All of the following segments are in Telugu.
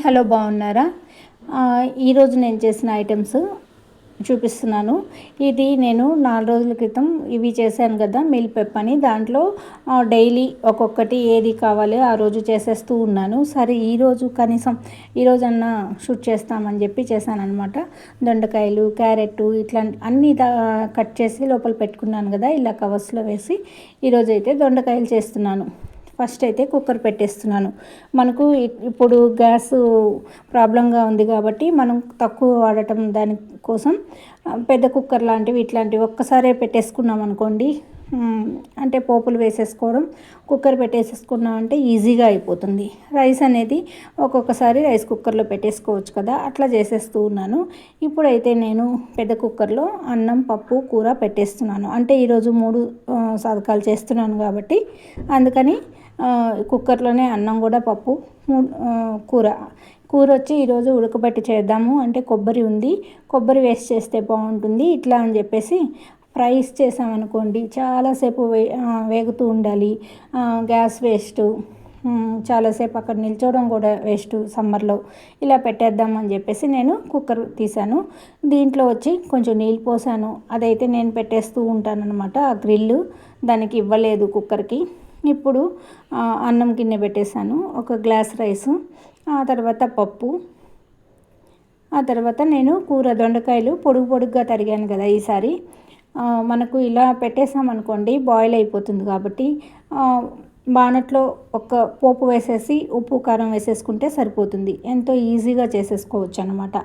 హలో, బాగున్నారా? ఈరోజు నేను చేసిన ఐటమ్స్ చూపిస్తున్నాను. ఇది నేను 4 రోజుల క్రితం ఇవి చేశాను కదా, మీల్ పెప్ అని. దాంట్లో డైలీ ఒక్కొక్కటి ఏది కావాలి ఆ రోజు చేసేస్తూ ఉన్నాను. సరే ఈరోజు కనీసం ఈరోజన్నా షూట్ చేస్తామని చెప్పి చేశానన్నమాట. దొండకాయలు, క్యారెట్ ఇట్లా అన్నీ కట్ చేసి లోపల పెట్టుకున్నాను కదా, ఇలా కవర్స్లో వేసి ఈరోజైతే దొండకాయలు చేస్తున్నాను. ఫస్ట్ అయితే కుక్కర్ పెట్టేస్తున్నాను. మనకు ఇప్పుడు గ్యాస్ ప్రాబ్లంగా ఉంది కాబట్టి మనం తక్కువ వాడటం దానికోసం పెద్ద కుక్కర్ లాంటివి ఇట్లాంటివి ఒక్కసారే పెట్టేసుకున్నాం అనుకోండి, అంటే పోపులు వేసేసుకోవడం, కుక్కర్ పెట్టేసేసుకున్నాం అంటే ఈజీగా అయిపోతుంది. రైస్ అనేది ఒక్కొక్కసారి రైస్ కుక్కర్లో పెట్టేసుకోవచ్చు కదా, అట్లా చేసేస్తూ ఉన్నాను. ఇప్పుడైతే నేను పెద్ద కుక్కర్లో అన్నం, పప్పు, కూర పెట్టేస్తున్నాను. అంటే ఈరోజు 3 సాధకాలు చేస్తున్నాను కాబట్టి అందుకని కుక్కర్లోనే అన్నం కూడా, పప్పు, కూర వచ్చి ఈరోజు ఉడకబెట్టి చేద్దాము అంటే కొబ్బరి ఉంది, కొబ్బరి వేస్ట్ చేస్తే బాగుంటుంది ఇట్లా అని చెప్పేసి ఫ్రైస్ చేసామనుకోండి చాలాసేపు వేగుతూ ఉండాలి, గ్యాస్ వేస్ట్, చాలాసేపు అక్కడ నిల్చోవడం కూడా వేస్ట్ సమ్మర్లో. ఇలా పెట్టేద్దామని చెప్పేసి నేను కుక్కర్ తీసాను. దీంట్లో వచ్చి కొంచెం నీళ్ళు పోసాను. అదైతే నేను పెట్టేస్తూ ఉంటానన్నమాట. ఆ గ్రిల్ దానికి ఇవ్వలేదు కుక్కర్కి. ఇప్పుడు అన్నం గిన్నె పెట్టేశాను, ఒక గ్లాస్ రైసు, ఆ తర్వాత పప్పు, ఆ తర్వాత నేను కూర దొండకాయలు పొడుగ్గా తరిగాను కదా ఈసారి. మనకు ఇలా పెట్టేసామనుకోండి బాయిల్ అయిపోతుంది కాబట్టి బాణట్లో ఒక పోపు వేసేసి ఉప్పు కారం వేసేసుకుంటే సరిపోతుంది. ఎంతో ఈజీగా చేసేసుకోవచ్చు అనమాట.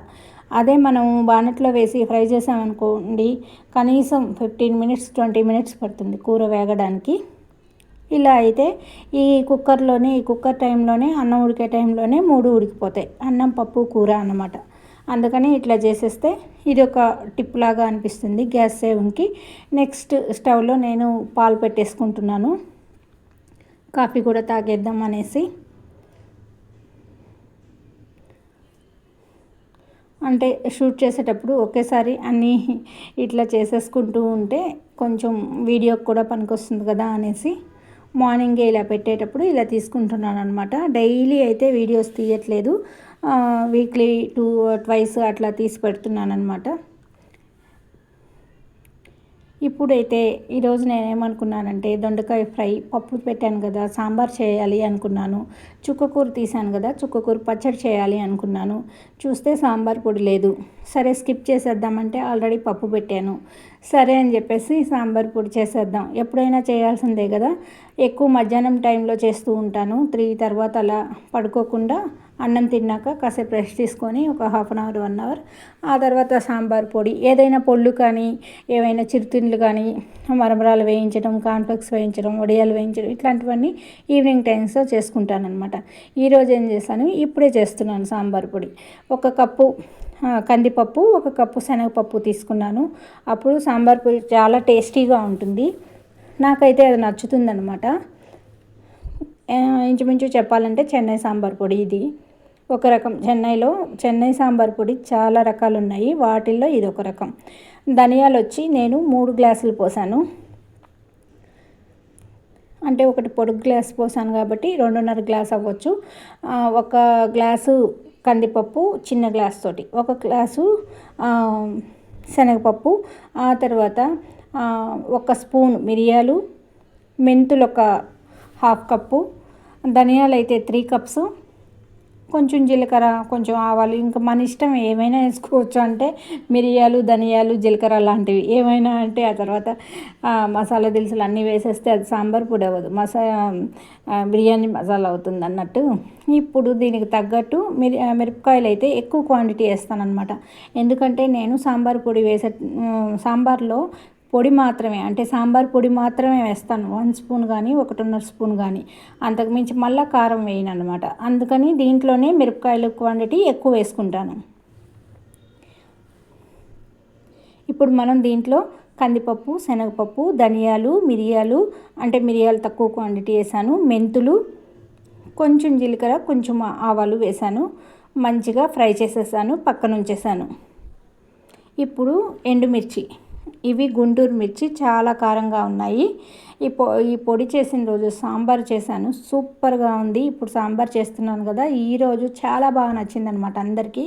అదే మనం బాణట్లో వేసి ఫ్రై చేసామనుకోండి కనీసం 15 మినిట్స్ 20 మినిట్స్ పడుతుంది కూర వేగడానికి. ఇలా అయితే ఈ కుక్కర్ టైంలోనే అన్నం ఉడికే టైంలోనే 3 ఉడికిపోతాయి, అన్నం, పప్పు, కూర అన్నమాట. అందుకని ఇట్లా చేసేస్తే ఇది ఒక టిప్ లాగా అనిపిస్తుంది గ్యాస్ సేవింగ్కి. నెక్స్ట్ స్టవ్లో నేను పాలు పెట్టేసుకుంటున్నాను, కాఫీ కూడా తాగేద్దాం అనేసి. అంటే షూట్ చేసేటప్పుడు ఒకేసారి అన్నీ ఇట్లా చేసేసుకుంటూ ఉంటే కొంచెం వీడియోకి కూడా పనికొస్తుంది కదా అనేసి మార్నింగే ఇలా పెట్టేటప్పుడు ఇలా తీసుకుంటున్నాను అనమాట. డైలీ అయితే వీడియోస్ తీయట్లేదు, వీక్లీ 2 అట్లా తీసి పెడుతున్నాను అనమాట. ఇప్పుడైతే ఈరోజు నేనేమనుకున్నానంటే దొండకాయ ఫ్రై, పప్పు పెట్టాను కదా, సాంబార్ చేయాలి అనుకున్నాను. చుక్కకూర తీసాను కదా, చుక్కకూర పచ్చడి చేయాలి అనుకున్నాను. చూస్తే సాంబార్ పొడి లేదు. సరే స్కిప్ చేసేద్దామంటే ఆల్రెడీ పప్పు పెట్టాను. సరే అని చెప్పేసి సాంబార్ పొడి చేసేద్దాం, ఎప్పుడైనా చేయాల్సిందే కదా. ఎక్కువ మధ్యాహ్నం టైంలో చేస్తూ ఉంటాను. 3 తర్వాత అలా పడుకోకుండా అన్నం తిన్నాక కాసేపు రెస్ట్ తీసుకొని ఒక 1/2 అవర్ 1 అవర్ ఆ తర్వాత సాంబార్ పొడి, ఏదైనా పొళ్ళు కానీ ఏవైనా చిరుతిండ్లు కానీ, మరమరాలు వేయించడం, కాన్ఫ్లెక్స్ వేయించడం, వడియాలు వేయించడం ఇట్లాంటివన్నీ ఈవినింగ్ టైమ్స్లో చేసుకుంటానమాట. ఈరోజు ఏం చేశాను, ఇప్పుడే చేస్తున్నాను సాంబార్ పొడి. 1 కప్పు కందిపప్పు, 1 కప్పు శనగపప్పు తీసుకున్నాను. అప్పుడు సాంబార్ పొడి చాలా టేస్టీగా ఉంటుంది, నాకైతే అది నచ్చుతుందన్నమాట. ఇంచుమించు చెప్పాలంటే చెన్నై సాంబార్ పొడి ఇది ఒక రకం. చెన్నై సాంబార్ పొడి చాలా రకాలు ఉన్నాయి, వాటిల్లో ఇది ఒక రకం. ధనియాలు వచ్చి నేను 3 గ్లాసులు పోసాను, అంటే ఒకటి పొడుగు గ్లాస్ పోసాను కాబట్టి 2.5 గ్లాస్ అవ్వచ్చు. 1 గ్లాసు కందిపప్పు చిన్న గ్లాస్ తోటి, 1 గ్లాసు శనగపప్పు, ఆ తర్వాత 1 స్పూన్ మిరియాలు, మెంతులు ఒక 1/2 కప్పు, ధనియాలు అయితే 3 కప్స్, కొంచెం జీలకర్ర, కొంచెం ఆవాలు, ఇంకా మన ఇష్టం ఏమైనా వేసుకోవచ్చు. అంటే మిరియాలు, ధనియాలు, జీలకర్ర లాంటివి ఏమైనా అంటే ఆ తర్వాత మసాలా దినుసులు అన్నీ వేసేస్తే అది సాంబార్ పొడి అవ్వదు, బిర్యానీ మసాలా అవుతుంది అన్నట్టు. ఇప్పుడు దీనికి తగ్గట్టు మిరపకాయలు అయితే ఎక్కువ క్వాంటిటీ వేస్తాను అనమాట. ఎందుకంటే నేను సాంబార్ పొడి సాంబార్లో పొడి మాత్రమే, అంటే సాంబార్ పొడి మాత్రమే వేస్తాను. 1 స్పూన్ కానీ 1.5 స్పూన్ కానీ, అంతకుమించి మళ్ళీ కారం వేయను అనమాట. అందుకని దీంట్లోనే మిరపకాయల క్వాంటిటీ ఎక్కువ వేసుకుంటాను. ఇప్పుడు మనం దీంట్లో కందిపప్పు, శనగపప్పు, ధనియాలు, మిరియాలు, అంటే మిరియాలు తక్కువ క్వాంటిటీ వేసాను, మెంతులు, కొంచెం జీలకర్ర, కొంచెం ఆవాలు వేసాను, మంచిగా ఫ్రై చేసేసాను, పక్కన ఉంచేసాను. ఇప్పుడు ఎండుమిర్చి ఇవి గుంటూరు మిర్చి చాలా కారంగా ఉన్నాయి. ఈ పొడి చేసిన రోజు సాంబార్ చేశాను, సూపర్గా ఉంది. ఇప్పుడు సాంబార్ చేస్తున్నాను కదా, ఈరోజు చాలా బాగా నచ్చిందనమాట అందరికీ.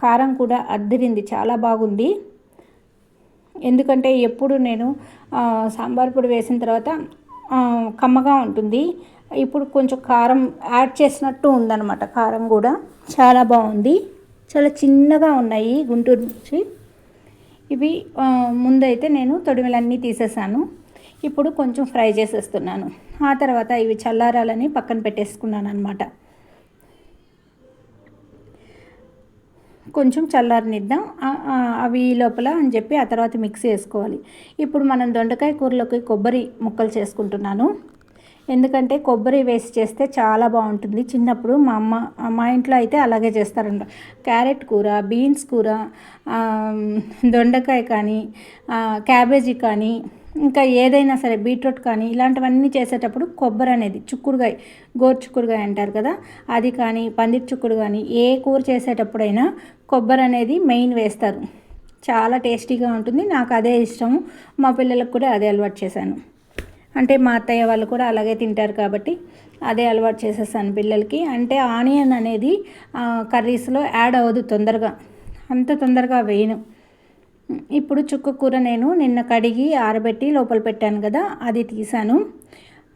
కారం కూడా అద్దిరింది, చాలా బాగుంది. ఎందుకంటే ఎప్పుడు నేను సాంబార్ పొడి వేసిన తర్వాత కమ్మగా ఉంటుంది, ఇప్పుడు కొంచెం కారం యాడ్ చేసినట్టు ఉందన్నమాట. కారం కూడా చాలా బాగుంది. చాలా చిన్నగా ఉన్నాయి గుంటూరు మిర్చి. ఇవి ముందైతే నేను తొడిమెలన్నీ తీసేసాను. ఇప్పుడు కొంచెం ఫ్రై చేసేస్తున్నాను. ఆ తర్వాత ఇవి చల్లారాలని పక్కన పెట్టేసుకున్నాను అనమాట. కొంచెం చల్లారనిద్దాం అవి లోపల అని చెప్పి ఆ తర్వాత మిక్సీ వేసుకోవాలి. ఇప్పుడు మనం దొండకాయ కూరలోకి కొబ్బరి ముక్కలు చేసుకుంటున్నాను. ఎందుకంటే కొబ్బరి వేసి చేస్తే చాలా బాగుంటుంది. చిన్నప్పుడు మా ఇంట్లో అయితే అలాగే చేస్తారంట. క్యారెట్ కూర, బీన్స్ కూర, దొండకాయ కానీ, క్యాబేజీ కానీ, ఇంకా ఏదైనా సరే బీట్రూట్ కానీ, ఇలాంటివన్నీ చేసేటప్పుడు కొబ్బరి అనేది చిక్కుడుగాయ, గోరుచిక్కుడుగాయ అంటారు కదా, అది కానీ, పందిరి చిక్కుడు కానీ, ఏ కూర చేసేటప్పుడైనా కొబ్బరి అనేది మెయిన్ వేస్తారు. చాలా టేస్టీగా ఉంటుంది. నాకు అదే ఇష్టం. మా పిల్లలకు కూడా అదే అలవాటు చేశాను. అంటే మా అత్తయ్య వాళ్ళు కూడా అలాగే తింటారు కాబట్టి అదే అలవాటు చేసేసాను పిల్లలకి. అంటే ఆనియన్ అనేది కర్రీస్లో యాడ్ అవ్వదు తొందరగా, అంత తొందరగా వేయను. ఇప్పుడు చుక్క కూర నేను నిన్న కడిగి ఆరబెట్టి లోపల పెట్టాను కదా, అది తీసాను.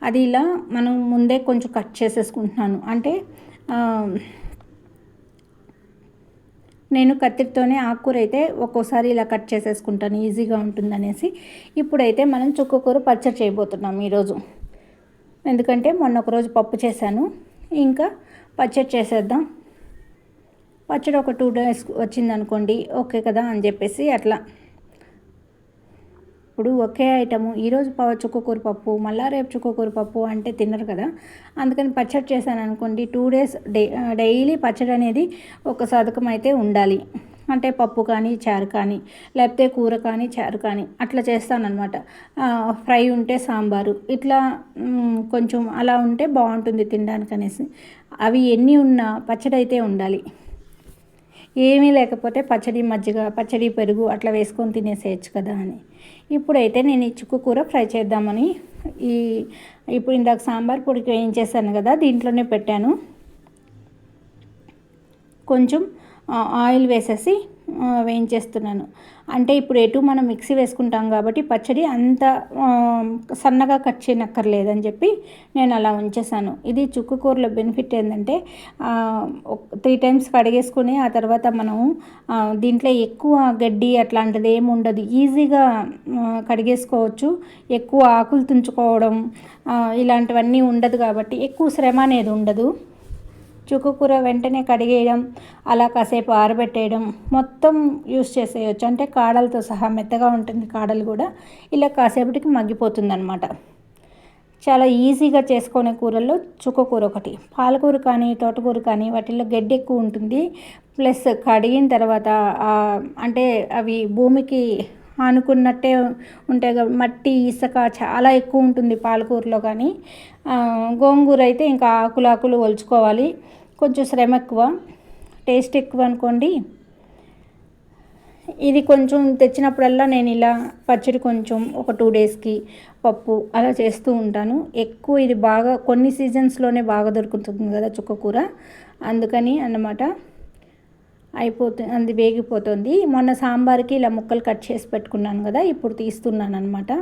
అది ఇలా మనం ముందే కొంచెం కట్ చేసేసుకుంటున్నాను. అంటే నేను కత్తిరితోనే ఆకుకూర అయితే ఒక్కోసారి ఇలా కట్ చేసేసుకుంటాను, ఈజీగా ఉంటుందనేసి. ఇప్పుడైతే మనం చుక్కకూర పచ్చడి చేయబోతున్నాం ఈరోజు. ఎందుకంటే మొన్న ఒకరోజు పప్పు చేశాను, ఇంకా పచ్చడి చేసేద్దాం. పచ్చడి ఒక 2 days వచ్చిందనుకోండి, ఓకే కదా అని చెప్పేసి అట్లా. ఇప్పుడు ఒకే ఐటము ఈరోజు చుక్కకూర పప్పు, మళ్ళా రేపు చుక్కకూర పప్పు అంటే తినరు కదా. అందుకని పచ్చడి చేశాను అనుకోండి, 2 days డైలీ పచ్చడి అనేది ఒక సదకం అయితే ఉండాలి. అంటే పప్పు కానీ, చారు కానీ, లేకపోతే కూర కానీ, చారు కానీ అట్లా చేస్తానన్నమాట. ఫ్రై ఉంటే సాంబారు, ఇట్లా కొంచెం అలా ఉంటే బాగుంటుంది తినడానికి అనేసి. అవి ఎన్ని ఉన్నా పచ్చడి అయితే ఉండాలి. ఏమీ లేకపోతే పచ్చడి మజ్జిగ, పచ్చడి పెరుగు అట్లా వేసుకొని తినేసేయచ్చు కదా అని. ఇప్పుడైతే నేను ఈ చుక్కకూర ఫ్రై చేద్దామని ఇప్పుడు ఇందాక సాంబార్ పొడికి వేయించేసాను కదా, దీంట్లోనే పెట్టాను. కొంచెం ఆయిల్ వేసేసి వేయించేస్తున్నాను. అంటే ఇప్పుడు ఎటు మనం మిక్సీ వేసుకుంటాం కాబట్టి పచ్చడి అంత సన్నగా కట్ చేయనక్కర్లేదని చెప్పి నేను అలా ఉంచేసాను. ఇది చుక్కకూరలో బెనిఫిట్ ఏంటంటే 3 times కడిగేసుకొని ఆ తర్వాత మనం దీంట్లో ఎక్కువ గడ్డి అట్లాంటిది ఏమి ఉండదు, ఈజీగా కడిగేసుకోవచ్చు. ఎక్కువ ఆకులు తుంచుకోవడం ఇలాంటివన్నీ ఉండదు కాబట్టి ఎక్కువ శ్రమ అనేది ఉండదు. చుక్కకూర వెంటనే కడిగేయడం, అలా కాసేపు ఆరబెట్టేయడం, మొత్తం యూస్ చేసేయచ్చు. అంటే కాడలతో సహా మెత్తగా ఉంటుంది, కాడలు కూడా ఇలా కాసేపటికి మగ్గిపోతుంది అనమాట. చాలా ఈజీగా చేసుకునే కూరల్లో చుక్కకూర ఒకటి. పాలకూర కానీ, తోటకూర కానీ వాటిల్లో గడ్డి ఎక్కువ ఉంటుంది. ప్లస్ కడిగిన తర్వాత అంటే అవి భూమికి ఆనుకున్నట్టే ఉంటాయి కాబట్టి మట్టి, ఇసుక చాలా ఎక్కువ ఉంటుంది పాలకూరలో. కానీ గోంగూర అయితే ఇంకా ఆకులు ఒలుచుకోవాలి, కొంచెం శ్రమ ఎక్కువ, టేస్ట్ ఎక్కువ అనుకోండి. ఇది కొంచెం తెచ్చినప్పుడల్లా నేను ఇలా పచ్చడి కొంచెం ఒక 2 daysకి పప్పు అలా చేస్తూ ఉంటాను. ఎక్కువ ఇది బాగా కొన్ని సీజన్స్లోనే బాగా దొరుకుతుంది కదా చుక్కకూర, అందుకని అన్నమాట. అది వేగిపోతుంది. మొన్న సాంబార్కి ఇలా ముక్కలు కట్ చేసి పెట్టుకున్నాను కదా, ఇప్పుడు తీస్తున్నాను అనమాట.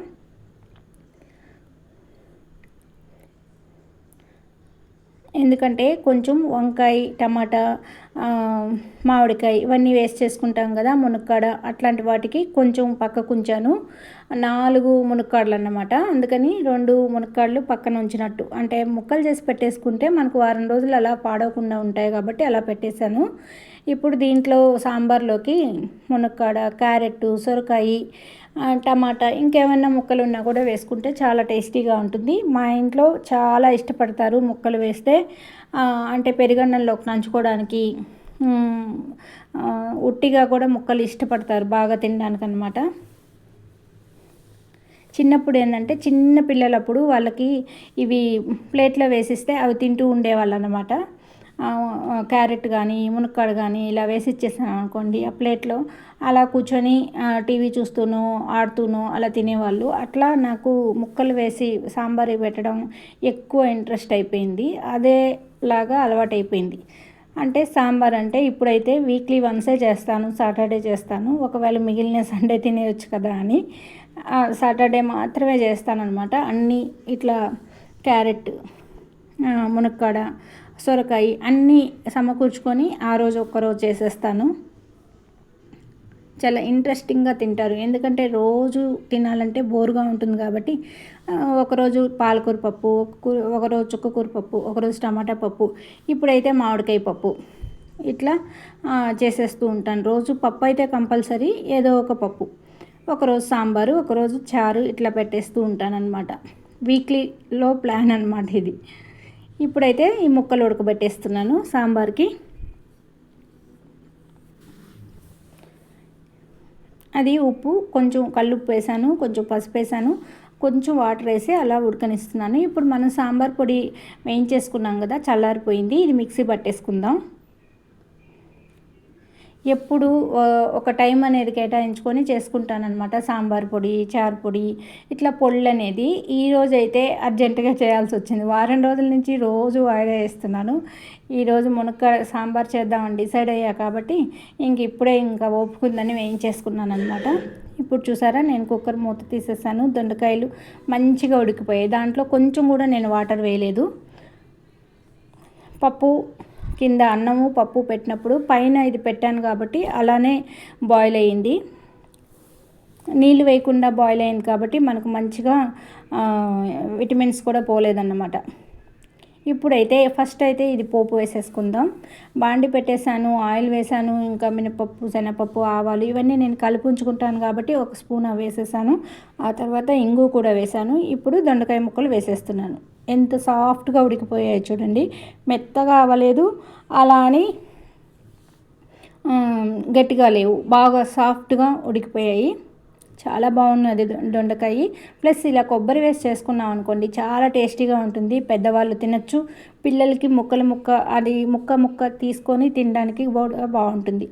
ఎందుకంటే కొంచెం వంకాయ, టమాటా, మామిడికాయ ఇవన్నీ వేస్ట్ చేసుకుంటాం కదా, మునక్కాడ అట్లాంటి వాటికి కొంచెం పక్కకు ఉంచాను. 4 మునక్కాడలు అన్నమాట. అందుకని 2 మునక్కాడలు పక్కన ఉంచినట్టు, అంటే ముక్కలు చేసి పెట్టేసుకుంటే మనకు వారం రోజులు అలా పాడవకుండా ఉంటాయి కాబట్టి అలా పెట్టేశాను. ఇప్పుడు దీంట్లో సాంబార్లోకి మునక్కాడ, క్యారెట్, సొరకాయ, టమాటా ఇంకేమైనా ముక్కలు ఉన్నా కూడా వేసుకుంటే చాలా టేస్టీగా ఉంటుంది. మా ఇంట్లో చాలా ఇష్టపడతారు ముక్కలు వేస్తే. అంటే పెరుగన్నంలోకి నంచుకోవడానికి, ఉట్టిగా కూడా ముక్కలు ఇష్టపడతారు బాగా తినడానికి అన్నమాట. చిన్నప్పుడు ఏంటంటే చిన్న పిల్లలప్పుడు వాళ్ళకి ఇవి ప్లేట్లో వేసిస్తే అవి తింటూ ఉండేవాళ్ళు అన్నమాట. క్యారెట్ కానీ మునక్కాడ కానీ ఇలా వేసి ఇచ్చేసాను అనుకోండి ఆ ప్లేట్లో, అలా కూర్చొని టీవీ చూస్తూనో ఆడుతూనో అలా తినేవాళ్ళు. అట్లా నాకు ముక్కలు వేసి సాంబార్ పెట్టడం ఎక్కువ ఇంట్రెస్ట్ అయిపోయింది, అదేలాగా అలవాటైపోయింది. అంటే సాంబార్ అంటే ఇప్పుడైతే వీక్లీ వన్సే చేస్తాను, సాటర్డే చేస్తాను. ఒకవేళ మిగిలిన సండే తినేయచ్చు కదా అని సాటర్డే మాత్రమే చేస్తానన్నమాట. అన్నీ ఇట్లా క్యారెట్, మునక్కాడ, సొరకాయ అన్నీ సమకూర్చుకొని ఆ రోజు ఒక్కరోజు చేసేస్తాను. చాలా ఇంట్రెస్టింగ్గా తింటారు, ఎందుకంటే రోజు తినాలంటే బోరుగా ఉంటుంది కాబట్టి ఒకరోజు పాలకూర పప్పు, ఒకరోజు చుక్కకూర పప్పు, ఒకరోజు టమాటా పప్పు, ఇప్పుడైతే మామిడికాయ పప్పు, ఇట్లా చేసేస్తూ ఉంటాను. రోజు పప్పు అయితే కంపల్సరీ, ఏదో ఒక పప్పు, ఒకరోజు సాంబారు, ఒకరోజు చారు, ఇట్లా పెట్టేస్తూ ఉంటాను అనమాట. వీక్లీలో ప్లాన్ అనమాట ఇది. ఇప్పుడైతే ఈ ముక్కలు ఉడకబెట్టేస్తున్నాను సాంబార్కి. అది ఉప్పు, కొంచెం కల్లుప్పు వేసాను, కొంచెం పసుపు వేసాను, కొంచెం వాటర్ వేసి అలా ఉడకనిస్తున్నాను. ఇప్పుడు మనం సాంబార్ పొడి వేయించేసుకున్నాం కదా, చల్లారిపోయింది, ఇది మిక్సీ పట్టేసుకుందాం. ఎప్పుడు ఒక టైం అనేది కేటాయించుకొని చేసుకుంటానన్నమాట. సాంబార్ పొడి, చారు పొడి, ఇట్లా పొడులు అనేది. ఈరోజు అయితే అర్జెంటుగా చేయాల్సి వచ్చింది. వారం రోజుల నుంచి రోజు వాయిదా వేస్తున్నాను. ఈరోజు మునక్కాయ సాంబార్ చేద్దామని డిసైడ్ అయ్యా కాబట్టి ఇప్పుడే ఓపుకుందని వేయించేసుకున్నాను అనమాట. ఇప్పుడు చూసారా, నేను కుక్కర్ మూత తీసేసాను. దొండకాయలు మంచిగా ఉడికిపోయాయి, దాంట్లో కొంచెం కూడా నేను వాటర్ వేయలేదు. పప్పు కింద అన్నము పప్పు పెట్టినప్పుడు పైన ఇది పెట్టాను కాబట్టి అలానే బాయిల్ అయ్యింది. నీళ్ళు వేయకుండా బాయిల్ అయింది కాబట్టి మనకు మంచిగా విటమిన్స్ కూడా పోలేదన్నమాట. ఇప్పుడైతే ఫస్ట్ అయితే ఇది పోపు వేసేసుకుందాం. బాండి పెట్టేశాను, ఆయిల్ వేసాను, ఇంకా మినపప్పు, శనగపప్పు, ఆవాలు ఇవన్నీ నేను కలిపి ఉంచుకుంటాను కాబట్టి ఒక స్పూన్ వేసేసాను. ఆ తర్వాత ఇంగు కూడా వేసాను. ఇప్పుడు దొండకాయ ముక్కలు వేసేస్తున్నాను. ఎంత సాఫ్ట్గా ఉడికిపోయాయి చూడండి, మెత్తగా అవ్వలేదు, అలా అని గట్టిగా లేవు, బాగా సాఫ్ట్గా ఉడికిపోయాయి. చాలా బాగున్నది దొండకాయ. ప్లస్ ఇలా కొబ్బరి వేసి చేసుకున్నాం అనుకోండి, చాలా టేస్టీగా ఉంటుంది. పెద్దవాళ్ళు తినచ్చు, పిల్లలకి అది ముక్క తీసుకొని తినడానికి బాగుంటుంది.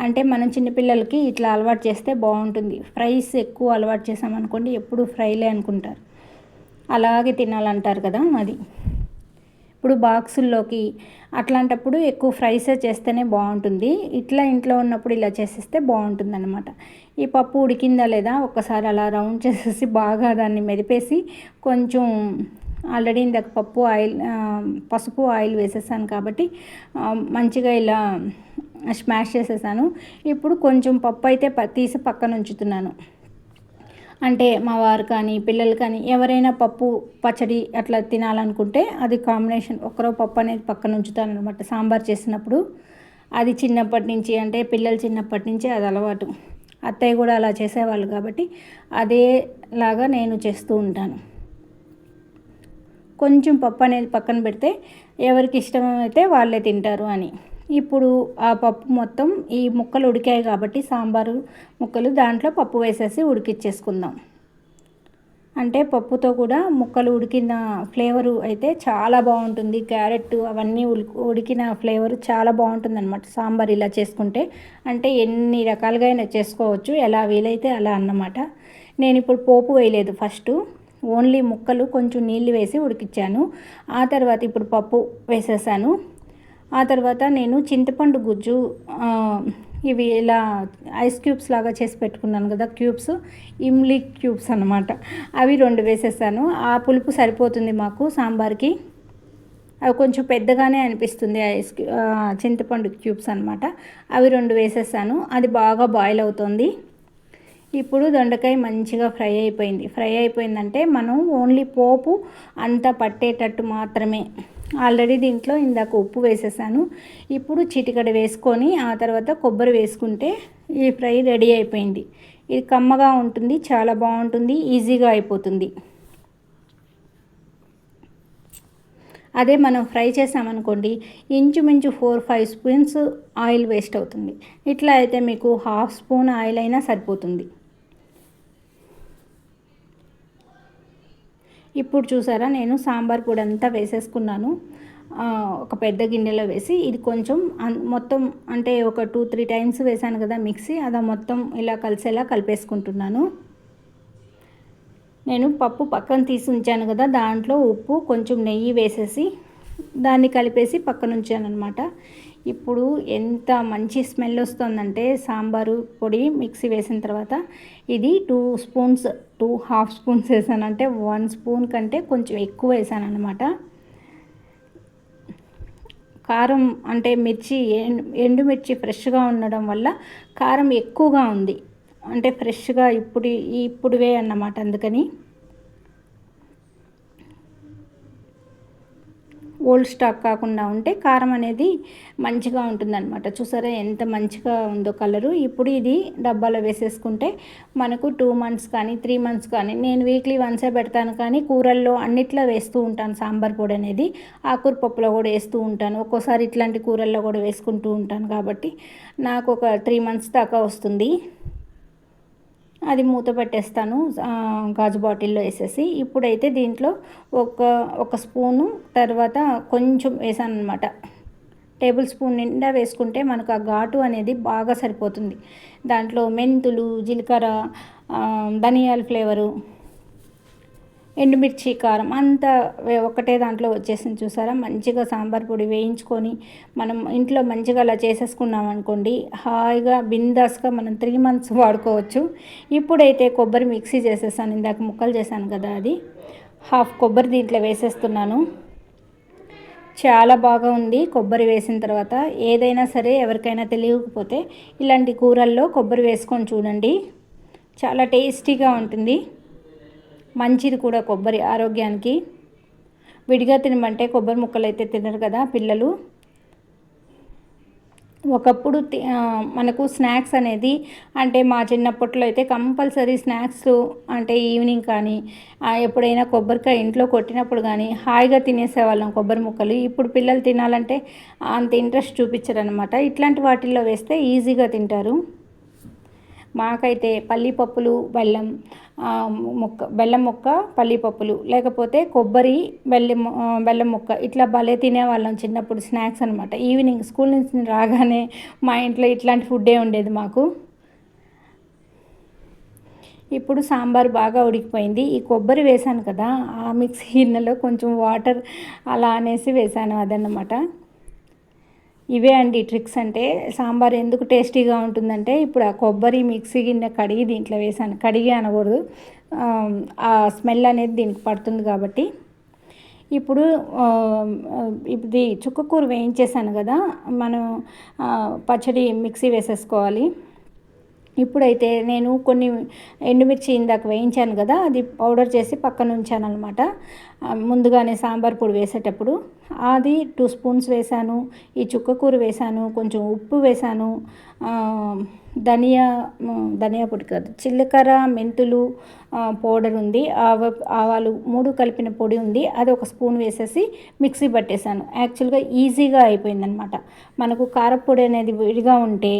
అంటే మనం చిన్నపిల్లలకి ఇట్లా అలవాటు చేస్తే బాగుంటుంది. ఫ్రైస్ ఎక్కువ అలవాటు చేసామనుకోండి, ఎప్పుడు ఫ్రైలే అనుకుంటారు, అలాగే తినాలంటారు కదా, అది. ఇప్పుడు బాక్సుల్లోకి అట్లాంటప్పుడు ఎక్కువ ఫ్రైసే చేస్తేనే బాగుంటుంది. ఇట్లా ఇంట్లో ఉన్నప్పుడు ఇలా చేసేస్తే బాగుంటుంది అనమాట. ఈ పప్పు ఉడికిందా లేదా ఒక్కసారి అలా రౌండ్ చేసేసి బాగా దాన్ని మెదిపేసి కొంచెం ఆల్రెడీ ఇందాక పసుపు ఆయిల్ వేసేసాను కాబట్టి మంచిగా ఇలా స్మాష్ చేసేసాను. ఇప్పుడు కొంచెం పప్పు అయితే తీసి పక్కన ఉంచుతున్నాను. అంటే మా వారు కానీ పిల్లలు కానీ ఎవరైనా పప్పు పచ్చడి అట్లా తినాలనుకుంటే అది కాంబినేషన్ ఒకరో పప్పు అనేది పక్కన ఉంచుతాను అనమాట సాంబార్ చేసినప్పుడు. అది చిన్నప్పటి నుంచి, అంటే పిల్లలు చిన్నప్పటి నుంచి అది అలవాటు. అత్తయ్య కూడా అలా చేసేవాళ్ళు కాబట్టి అదేలాగా నేను చేస్తూ ఉంటాను. కొంచెం పప్పు అనేది పక్కన పెడితే ఎవరికి ఇష్టమైతే వాళ్ళే తింటారు అని. ఇప్పుడు ఆ పప్పు మొత్తం ఈ ముక్కలు ఉడికాయి కాబట్టి సాంబారు ముక్కలు దాంట్లో పప్పు వేసేసి ఉడికిచ్చేసుకుందాం. అంటే పప్పుతో కూడా ముక్కలు ఉడికిన ఫ్లేవరు అయితే చాలా బాగుంటుంది. క్యారెట్ అవన్నీ ఉడికిన ఫ్లేవరు చాలా బాగుంటుంది అనమాట సాంబార్ ఇలా చేసుకుంటే. అంటే ఎన్ని రకాలుగా అయినా చేసుకోవచ్చు, ఎలా వీలైతే అలా అన్నమాట. నేను ఇప్పుడు పోపు వేయలేదు, ఫస్ట్ ఓన్లీ ముక్కలు కొంచెం నీళ్ళు వేసి ఉడికిచ్చాను. ఆ తర్వాత ఇప్పుడు పప్పు వేసేసాను. ఆ తర్వాత నేను చింతపండు గుజ్జు ఇవి ఇలా ఐస్ క్యూబ్స్ లాగా చేసి పెట్టుకున్నాను కదా, క్యూబ్స్, ఇమ్లీ క్యూబ్స్ అనమాట, అవి 2 వేసేసాను. ఆ పులుపు సరిపోతుంది మాకు సాంబార్కి. అవి కొంచెం పెద్దగానే అనిపిస్తుంది, చింతపండు క్యూబ్స్ అనమాట. అవి 2 వేసేసాను. అది బాగా బాయిల్ అవుతుంది. ఇప్పుడు దొండకాయ మంచిగా ఫ్రై అయిపోయిందంటే మనం ఓన్లీ పోపు అంతా పట్టేటట్టు మాత్రమే. ఆల్రెడీ దీంట్లో ఇందాక ఉప్పు వేసేసాను. ఇప్పుడు చిటికెడు వేసుకొని ఆ తర్వాత కొబ్బరి వేసుకుంటే ఈ ఫ్రై రెడీ అయిపోయింది. ఇది కమ్మగా ఉంటుంది, చాలా బాగుంటుంది, ఈజీగా అయిపోతుంది. అదే మనం ఫ్రై చేసామనుకోండి ఇంచుమించు 4-5 స్పూన్స్ ఆయిల్ వేస్ట్ అవుతుంది. ఇట్లా అయితే మీకు 1/2 స్పూన్ ఆయిల్ అయినా సరిపోతుంది. ఇప్పుడు చూసారా, నేను సాంబార్ పొడి అంతా వేసేసుకున్నాను. ఒక పెద్ద గిన్నెలో వేసి ఇది కొంచెం మొత్తం అంటే ఒక 2-3 టైమ్స్ వేసాను కదా మిక్సీ, అది మొత్తం ఇలా కలిసేలా కలిపేసుకుంటున్నాను. నేను పప్పు పక్కన తీసి ఉంచాను కదా, దాంట్లో ఉప్పు కొంచెం నెయ్యి వేసేసి దాన్ని కలిపేసి పక్కన ఉంచాను అనమాట. ఇప్పుడు ఎంత మంచి స్మెల్ వస్తుందంటే సాంబారు పొడి మిక్సీ వేసిన తర్వాత ఇది 2 స్పూన్స్ 2.5 స్పూన్స్ వేసాను, అంటే 1 స్పూన్ కంటే కొంచెం ఎక్కువ వేసాను అనమాట. కారం అంటే ఎండుమిర్చి ఫ్రెష్గా ఉండడం వల్ల కారం ఎక్కువగా ఉంది, అంటే ఫ్రెష్గా ఇప్పుడువే అన్నమాట. అందుకని ఓల్డ్ స్టాక్ కాకుండా ఉంటే కారం అనేది మంచిగా ఉంటుందన్నమాట. చూసారా ఎంత మంచిగా ఉందో కలరు. ఇప్పుడు ఇది డబ్బాలో వేసేసుకుంటే మనకు 2 మంత్స్ కానీ 3 మంత్స్ కానీ, నేను వీక్లీ వన్సే పెడతాను, కానీ కూరల్లో అన్నిట్లో వేస్తూ ఉంటాను. సాంబార్ పొడి అనేది ఆకుకూర పప్పులో కూడా వేస్తూ ఉంటాను, ఒక్కోసారి ఇట్లాంటి కూరల్లో కూడా వేసుకుంటూ ఉంటాను. కాబట్టి నాకు ఒక 3 మంత్స్ దాకా వస్తుంది. అది మూత పెట్టేస్తాను గాజు బాటిల్లో వేసేసి. ఇప్పుడైతే దీంట్లో ఒక స్పూను తర్వాత కొంచెం వేసాను అనమాట. టేబుల్ స్పూన్ నిండా వేసుకుంటే మనకు ఆ ఘాటు అనేది బాగా సరిపోతుంది. దాంట్లో మెంతులు, జీలకర్ర, ధనియాల ఫ్లేవరు, ఎండుమిర్చి, కారం అంతా ఒకటే దాంట్లో వచ్చేసింది. చూసారా మంచిగా సాంబార్ పొడి వేయించుకొని మనం ఇంట్లో మంచిగా అలా చేసేసుకున్నాం అనుకోండి, హాయిగా బిందాస్గా మనం 3 మంత్స్ వాడుకోవచ్చు. ఇప్పుడైతే కొబ్బరి మిక్సీ చేసేసాను, ఇందాక ముక్కలు చేశాను కదా, అది హాఫ్ కొబ్బరి దీంట్లో వేసేస్తున్నాను. చాలా బాగా ఉంది కొబ్బరి వేసిన తర్వాత. ఏదైనా సరే ఎవరికైనా తెలియకపోతే ఇలాంటి కూరల్లో కొబ్బరి వేసుకొని చూడండి, చాలా టేస్టీగా ఉంటుంది. మంచిది కూడా కొబ్బరి ఆరోగ్యానికి. విడిగా తినమంటే కొబ్బరి ముక్కలు అయితే తినరు కదా పిల్లలు. ఒకప్పుడు మనకు స్నాక్స్ అనేది, అంటే మా చిన్నప్పట్లో అయితే కంపల్సరీ స్నాక్స్ అంటే ఈవినింగ్ కానీ ఎప్పుడైనా కొబ్బరికాయ ఇంట్లో కొట్టినప్పుడు కానీ హాయిగా తినేసేవాళ్ళం కొబ్బరి ముక్కలు. ఇప్పుడు పిల్లలు తినాలంటే అంత ఇంట్రెస్ట్ చూపించరు అనమాట. ఇట్లాంటి వాటిల్లో వేస్తే ఈజీగా తింటారు. మాకైతే పల్లీపప్పులు, బెల్లం ముక్క, పల్లీపప్పులు, లేకపోతే కొబ్బరి, బెల్లం ముక్క, ఇట్లా భలే తినేవాళ్ళం చిన్నప్పుడు. స్నాక్స్ అనమాట. ఈవినింగ్ స్కూల్ నుంచి రాగానే మా ఇంట్లో ఇట్లాంటి ఫుడ్డే ఉండేది మాకు. ఇప్పుడు సాంబార్ బాగా ఉడికిపోయింది. ఈ కొబ్బరి వేసాను కదా, ఆ మిక్సీ గిన్నెలో కొంచెం వాటర్ అలా అనేసి వేసాను, అదన్నమాట. ఇవే అండి ట్రిక్స్. అంటే సాంబార్ ఎందుకు టేస్టీగా ఉంటుందంటే, ఇప్పుడు ఆ కొబ్బరి మిక్సీ గిన్నె కడిగి దీంట్లో వేసాను, కడిగి అనకూడదు, ఆ స్మెల్ అనేది దీనికి పడుతుంది కాబట్టి. ఇప్పుడు ఇది చుక్కకూర వేయించేసాను కదా, మనం పచ్చడి మిక్సీ వేసేసుకోవాలి. ఇప్పుడైతే నేను కొన్ని ఎండుమిర్చి ఇందాక వేయించాను కదా, అది పౌడర్ చేసి పక్కన ఉంచాను అనమాట. ముందుగానే సాంబార్ పొడి వేసేటప్పుడు అది 2 స్పూన్స్ వేసాను. ఈ చుక్కకూర వేసాను, కొంచెం ఉప్పు వేసాను, ధనియా పొడి కాదు, జీలకర్ర, మెంతులు పౌడర్ ఉంది, ఆవాలు 3 కలిపిన పొడి ఉంది, అది 1 స్పూన్ వేసేసి మిక్సీ పట్టేశాను. యాక్చువల్గా ఈజీగా అయిపోయిందనమాట. మనకు కారపొడి అనేది విడిగా ఉంటే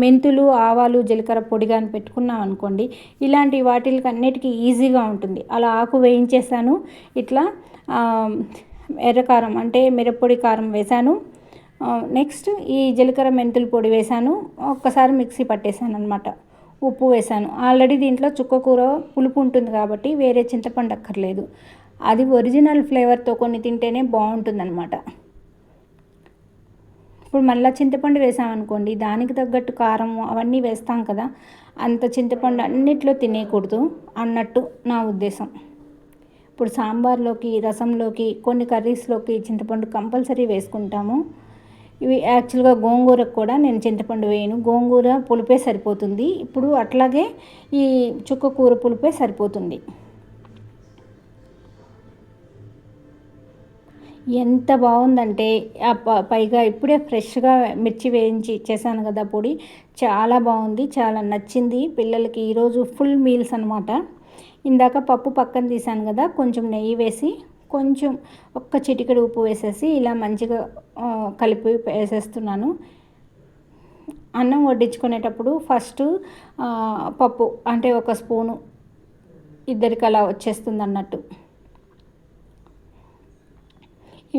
మెంతులు, ఆవాలు, జీలకర్ర పొడిగా అని పెట్టుకున్నాం అనుకోండి, ఇలాంటి వాటికి అన్నిటికీ ఈజీగా ఉంటుంది. అలా ఆకు వేయించేసాను. ఇట్లా ఎర్రకారం అంటే మిరప్పొడి కారం వేసాను. నెక్స్ట్ ఈ జీలకర్ర మెంతుల పొడి వేసాను, ఒక్కసారి మిక్సీ పట్టేశాను అనమాట. ఉప్పు వేసాను. ఆల్రెడీ దీంట్లో చుక్కకూర పులుపు ఉంటుంది కాబట్టి వేరే చింతపండు అక్కర్లేదు. అది ఒరిజినల్ ఫ్లేవర్తో కొన్ని తింటేనే బాగుంటుందన్నమాట. ఇప్పుడు మళ్ళీ చింతపండు వేసామనుకోండి, దానికి తగ్గట్టు కారం అవన్నీ వేస్తాం కదా, అంత చింతపండు అన్నిట్లో తినేయకూడదు అన్నట్టు నా ఉద్దేశం. ఇప్పుడు సాంబార్లోకి, రసంలోకి, కొన్ని కర్రీస్లోకి చింతపండు కంపల్సరీ వేసుకుంటాము. ఇవి యాక్చువల్గా గోంగూరకు కూడా నేను చింతపండు వేయను, గోంగూర పులుపే సరిపోతుంది. ఇప్పుడు అట్లాగే ఈ చుక్కకూర పులుపే సరిపోతుంది. ఎంత బాగుందంటే పైగా ఇప్పుడే ఫ్రెష్గా మిర్చి వేయించి ఇచ్చేసాను కదా పొడి, చాలా బాగుంది, చాలా నచ్చింది పిల్లలకి. ఈరోజు ఫుల్ మీల్స్ అనమాట. ఇందాక పప్పు పక్కన తీసాను కదా, కొంచెం నెయ్యి వేసి కొంచెం ఒక్క చిటికెడు ఉప్పు వేసేసి ఇలా మంచిగా కలిపి వేసేస్తున్నాను. అన్నం వడ్డించుకునేటప్పుడు ఫస్ట్ పప్పు అంటే 1 స్పూను, ఇద్దరికి అలా వచ్చేస్తుంది అన్నట్టు.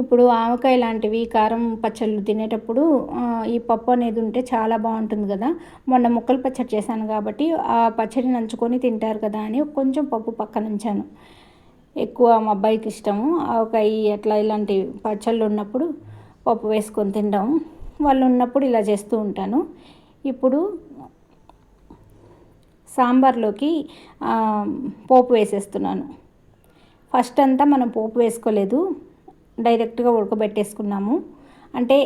ఇప్పుడు ఆవకాయ లాంటివి కారం పచ్చళ్ళు తినేటప్పుడు ఈ పప్పు అనేది ఉంటే చాలా బాగుంటుంది కదా. మొన్న ముక్కలు పచ్చడి చేశాను కాబట్టి ఆ పచ్చడి నంచుకొని తింటారు కదా అని కొంచెం పప్పు పక్కన ఉంచాను. ఎక్కువ మా అబ్బాయికి ఇష్టము ఆవకాయ అట్లా ఇలాంటి పచ్చళ్ళు ఉన్నప్పుడు పప్పు వేసుకొని తినడం. వాళ్ళు ఉన్నప్పుడు ఇలా చేస్తూ ఉంటాను. ఇప్పుడు సాంబార్లోకి పోపు వేసేస్తున్నాను. ఫస్ట్ అంతా మనం పోపు వేసుకోలేదు, డైరెక్ట్గా ఉడకబెట్టేసుకున్నాము. అంటే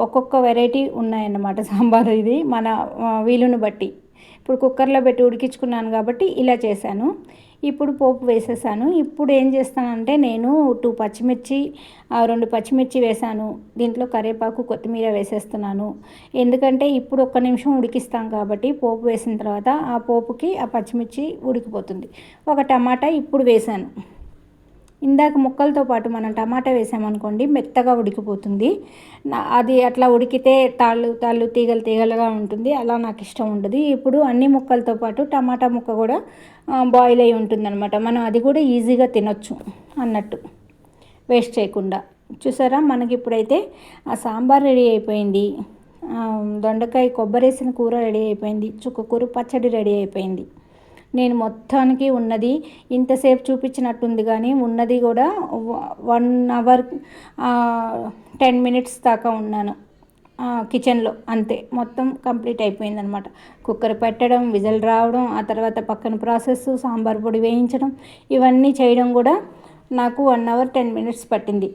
ఒక్కొక్క వెరైటీ ఉన్నాయన్నమాట సాంబార్. ఇది మన వీలుని బట్టి ఇప్పుడు కుక్కర్లో పెట్టి ఉడికించుకున్నాను కాబట్టి ఇలా చేశాను. ఇప్పుడు పోపు వేసేసాను. ఇప్పుడు ఏం చేస్తానంటే నేను 2 పచ్చిమిర్చి 2 పచ్చిమిర్చి వేసాను. దీంట్లో కరివేపాకు కొత్తిమీర వేసేస్తున్నాను. ఎందుకంటే ఇప్పుడు ఒక్క నిమిషం ఉడికిస్తాం కాబట్టి పోపు వేసిన తర్వాత ఆ పోపుకి ఆ పచ్చిమిర్చి ఉడికిపోతుంది. ఒక టమాటా ఇప్పుడు వేసాను. ఇందాక ముక్కలతో పాటు మనం టమాటా వేసామనుకోండి మెత్తగా ఉడికిపోతుంది. అది అట్లా ఉడికితే తాళ్ళు తీగలుగా ఉంటుంది. అలా నాకు ఇష్టం ఉండదు. ఇప్పుడు అన్ని ముక్కలతో పాటు టమాటా ముక్క కూడా బాయిల్ అయి ఉంటుందన్నమాట. మనం అది కూడా ఈజీగా తినొచ్చు అన్నట్టు, వేస్ట్ చేయకుండా. చూసారా, మనకి ఇప్పుడైతే ఆ సాంబార్ రెడీ అయిపోయింది, దొండకాయ కొబ్బరేసిన కూర రెడీ అయిపోయింది, చుక్కకూర పచ్చడి రెడీ అయిపోయింది. నేను మొత్తానికి ఉన్నది ఇంతసేపు చూపించినట్టుంది కానీ ఉన్నది కూడా 1 అవర్ 10 మినిట్స్ దాకా ఉన్నాను కిచెన్లో. అంతే, మొత్తం కంప్లీట్ అయిపోయిందనమాట. కుక్కర్ పెట్టడం, విజిల్ రావడం, ఆ తర్వాత పక్కన ప్రాసెస్ సాంబార్ పొడి వేయించడం, ఇవన్నీ చేయడం కూడా నాకు 1 అవర్ 10 మినిట్స్ పట్టింది.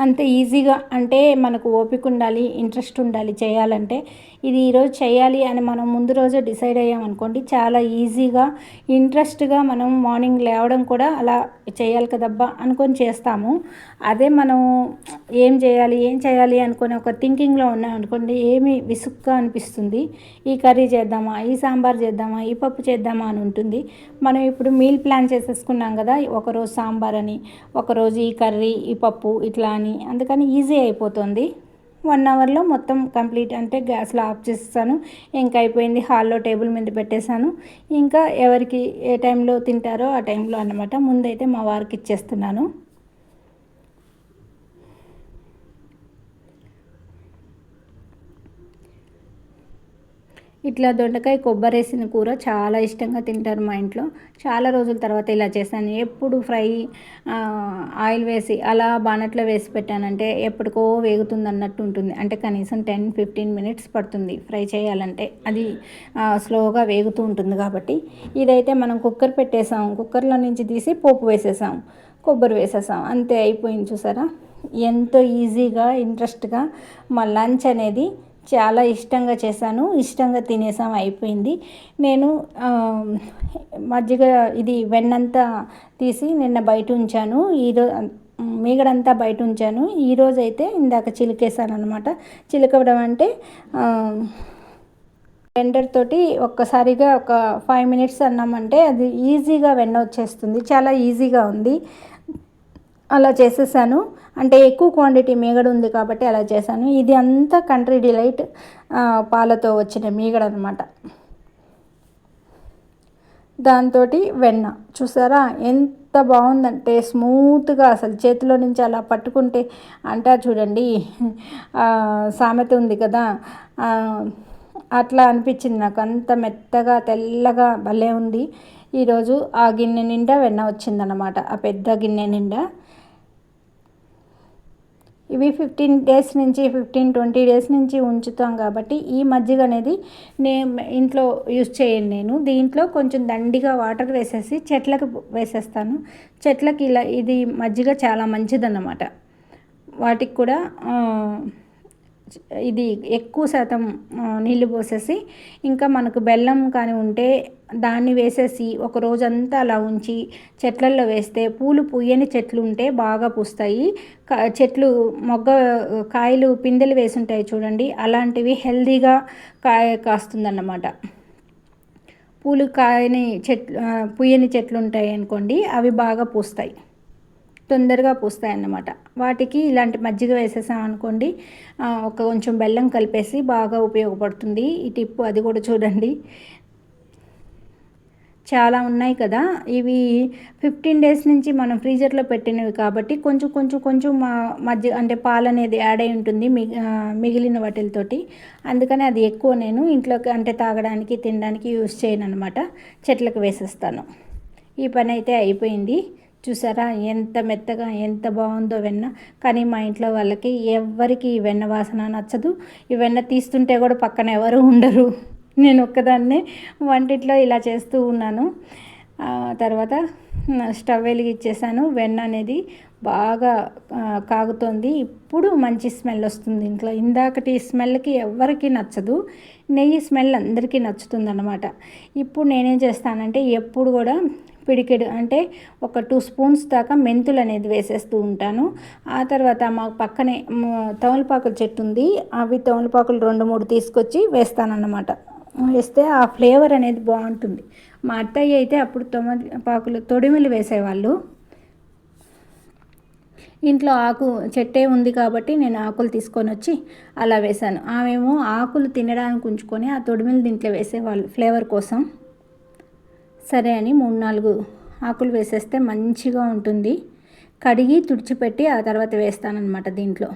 అంత ఈజీగా, అంటే మనకు ఓపిక ఉండాలి, ఇంట్రెస్ట్ ఉండాలి చేయాలంటే. ఇది ఈరోజు చేయాలి అని మనం ముందు రోజే డిసైడ్ అయ్యామనుకోండి, చాలా ఈజీగా ఇంట్రెస్ట్గా మనం మార్నింగ్ లేవడం కూడా అలా చేయాలి కదబ్బా అనుకొని చేస్తాము. అదే మనం ఏం చేయాలి అనుకొని ఒక థింకింగ్లో ఉన్నాం అనుకోండి, ఏమి విసుగ్గా అనిపిస్తుంది. ఈ కర్రీ చేద్దామా, ఈ సాంబార్ చేద్దామా, ఈ పప్పు చేద్దామా అని ఉంటుంది. మనం ఇప్పుడు మీల్ ప్లాన్ చేసేసుకున్నాం కదా, ఒకరోజు సాంబార్ అని, ఒకరోజు ఈ కర్రీ ఈ పప్పు ఇట్లా అని, అందుకని ఈజీ అయిపోతుంది. 1 అవర్లో మొత్తం కంప్లీట్. అంటే గ్యాస్లో ఆఫ్ చేస్తాను, ఇంకా అయిపోయింది. హాల్లో టేబుల్ మీద పెట్టేశాను. ఇంకా ఎవరికి ఏ టైంలో తింటారో ఆ టైంలో అన్నమాట. ముందైతే మా వారికి ఇచ్చేస్తున్నాను. ఇట్లా దొండకాయ కొబ్బరేసిన కూర చాలా ఇష్టంగా తింటారు మా ఇంట్లో. చాలా రోజుల తర్వాత ఇలా చేశాను. ఎప్పుడు ఫ్రై ఆయిల్ వేసి అలా బాణట్లో వేసి పెట్టానంటే ఎప్పటికో వేగుతుంది అన్నట్టు ఉంటుంది. అంటే కనీసం 10-15 మినిట్స్ పడుతుంది ఫ్రై చేయాలంటే, అది స్లోగా వేగుతూ ఉంటుంది కాబట్టి. ఇదైతే మనం కుక్కర్ పెట్టేసాం, కుక్కర్లో నుంచి తీసి పోపు వేసేసాం, కొబ్బరి వేసేసాం, అంతే అయిపోయింది. చూసారా ఎంతో ఈజీగా ఇంట్రెస్ట్గా మా లంచ్ అనేది చాలా ఇష్టంగా చేశాను, ఇష్టంగా తినేసాం, అయిపోయింది. నేను మజ్జిగ ఇది వెన్నంతా తీసి నిన్న బయట ఉంచాను, మీగడంతా బయట ఉంచాను. ఈరోజు అయితే ఇందాక చిలికేసాను అనమాట. చిలకవడం అంటే బ్లెండర్ తోటి ఒక్కసారిగా ఒక 5 మినిట్స్ అన్నామంటే అది ఈజీగా వెన్న వచ్చేస్తుంది. చాలా ఈజీగా ఉంది, అలా చేసేసాను. అంటే ఎక్కువ క్వాంటిటీ మీగడ ఉంది కాబట్టి అలా చేశాను. ఇది అంతా కంట్రీ డిలైట్ పాలతో వచ్చిన మీగడ అనమాట. దాంతో వెన్న చూసారా ఎంత బాగుందంటే స్మూత్గా, అసలు చేతిలో నుంచి అలా పట్టుకుంటే అంటారు చూడండి, సామెత ఉంది కదా, అట్లా అనిపించింది నాకు. అంత మెత్తగా తెల్లగా భలే ఉంది. ఈరోజు ఆ గిన్నె నిండా వెన్న వచ్చిందనమాట, ఆ పెద్ద గిన్నె నిండా. ఇవి 15-20 డేస్ నుంచి ఉంచుతాం కాబట్టి ఈ మజ్జిగ అనేది నేను ఇంట్లో యూజ్ చేయను. నేను దీంట్లో కొంచెం దండిగా వాటర్ వేసేసి చెట్లకు వేసేస్తాను. చెట్లకి ఇలా ఇది మజ్జిగ చాలా మంచిదన్నమాట. వాటికి కూడా ఇది ఎక్కువ శాతం నీళ్ళు పోసేసి, ఇంకా మనకు బెల్లం కానీ ఉంటే దాన్ని వేసేసి ఒక రోజంతా అలా ఉంచి చెట్లల్లో వేస్తే, పూలు పూయని చెట్లు ఉంటే బాగా పూస్తాయి. చెట్లు కాయలు పిందెలు వేసుంటాయి చూడండి, అలాంటివి హెల్దీగా కాస్తుందన్నమాట. పూలు కాయని పూయని చెట్లు ఉంటాయి అనుకోండి, అవి బాగా పూస్తాయి, తొందరగా పూస్తాయి అన్నమాట. వాటికి ఇలాంటి మజ్జిగ వేసేసాం అనుకోండి, కొంచెం బెల్లం కలిపేసి బాగా ఉపయోగపడుతుంది. ఈ టిప్పు అది కూడా చూడండి. చాలా ఉన్నాయి కదా, ఇవి 15 డేస్ నుంచి మనం ఫ్రీజర్లో పెట్టినవి కాబట్టి కొంచెం కొంచెం కొంచెం మధ్య అంటే పాలు అనేది యాడ్ అయి ఉంటుంది మిగిలిన వాటితోటి. అందుకని అది ఎక్కువ నేను ఇంట్లోకి అంటే తాగడానికి తినడానికి యూస్ చేయను అనమాట, చెట్లకు వేసేస్తాను. ఈ పని అయితే అయిపోయింది. చూసారా ఎంత మెత్తగా ఎంత బాగుందో వెన్న. కానీ మా ఇంట్లో వాళ్ళకి ఎవ్వరికి ఈ వెన్న వాసన నచ్చదు. ఈ వెన్న తీస్తుంటే కూడా పక్కన ఎవరు ఉండరు. నేను ఒక్కదాన్నే వంటిట్లో ఇలా చేస్తూ ఉన్నాను. తర్వాత స్టవ్ వెలిగించేసాను. వెన్న అనేది బాగా కాగుతోంది. ఇప్పుడు మంచి స్మెల్ వస్తుంది ఇంట్లో. ఇందాకటి స్మెల్కి ఎవ్వరికి నచ్చదు, నెయ్యి స్మెల్ అందరికీ నచ్చుతుంది అన్నమాట. ఇప్పుడు నేనేం చేస్తానంటే ఎప్పుడు కూడా పిడికెడు అంటే ఒక 2 స్పూన్స్ దాకా మెంతులు అనేది వేసేస్తూ ఉంటాను. ఆ తర్వాత మాకు పక్కనే తమలపాకుల చెట్టు ఉంది, అవి తమలపాకులు 2-3 తీసుకొచ్చి వేస్తానన్నమాట. వేస్తే ఆ ఫ్లేవర్ అనేది బాగుంటుంది. మా అత్తయ్య అయితే అప్పుడు తమలపాకులు తొడిమిలు వేసేవాళ్ళు. ఇంట్లో ఆకు చెట్టే ఉంది కాబట్టి నేను ఆకులు తీసుకొని వచ్చి అలా వేశాను. ఆమెమో ఆకులు తినడానికి ఉంచుకొని ఆ తొడిమిలు దీంట్లో వేసేవాళ్ళు ఫ్లేవర్ కోసం. సరే అని 3-4 ఆకులు వేసేస్తే మంచిగా ఉంటుంది. కడిగి తుడిచిపెట్టి ఆ తర్వాత వేస్తానన్నమాట దీంట్లో.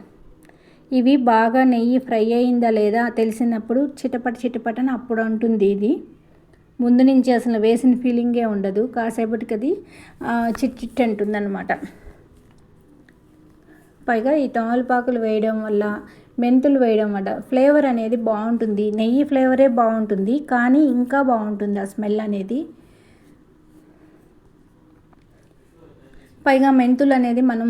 ఇవి బాగా నెయ్యి ఫ్రై అయిందా లేదా తెలిసినప్పుడు చిటపటని అప్పుడు అంటుంది ఇది. ముందు నుంచి అసలు వేసిన ఫీలింగే ఉండదు, కాసేపటికి అది చిట్ అంటుందన్నమాట. పైగా ఈ తమలపాకులు వేయడం వల్ల మెంతులు వేయడం వల్ల ఫ్లేవర్ అనేది బాగుంటుంది. నెయ్యి ఫ్లేవరే బాగుంటుంది కానీ ఇంకా బాగుంటుంది ఆ స్మెల్ అనేది. పైగా మెంతులు అనేది మనం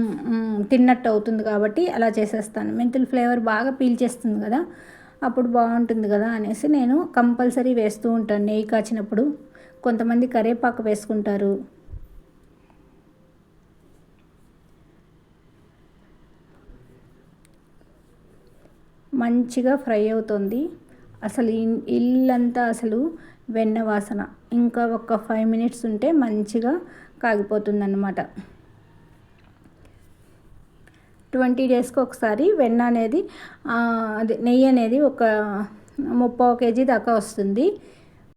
తిన్నట్టు అవుతుంది కాబట్టి అలా చేసేస్తాను. మెంతులు ఫ్లేవర్ బాగా పీల్చేస్తుంది కదా, అప్పుడు బాగుంటుంది కదా అనేసి నేను కంపల్సరీ వేస్తూ ఉంటాను నెయ్యి కాచినప్పుడు. కొంతమంది కరివేపాకు వేసుకుంటారు. మంచిగా ఫ్రై అవుతుంది. అసలు ఇల్లంతా అసలు వెన్న వాసన. ఇంకా ఒక 5 మినిట్స్ ఉంటే మంచిగా కాగిపోతుందన్నమాట. 20 డేస్కి ఒకసారి వెన్న అనేది అదే నెయ్యి అనేది ఒక 30 kg దాకా వస్తుంది.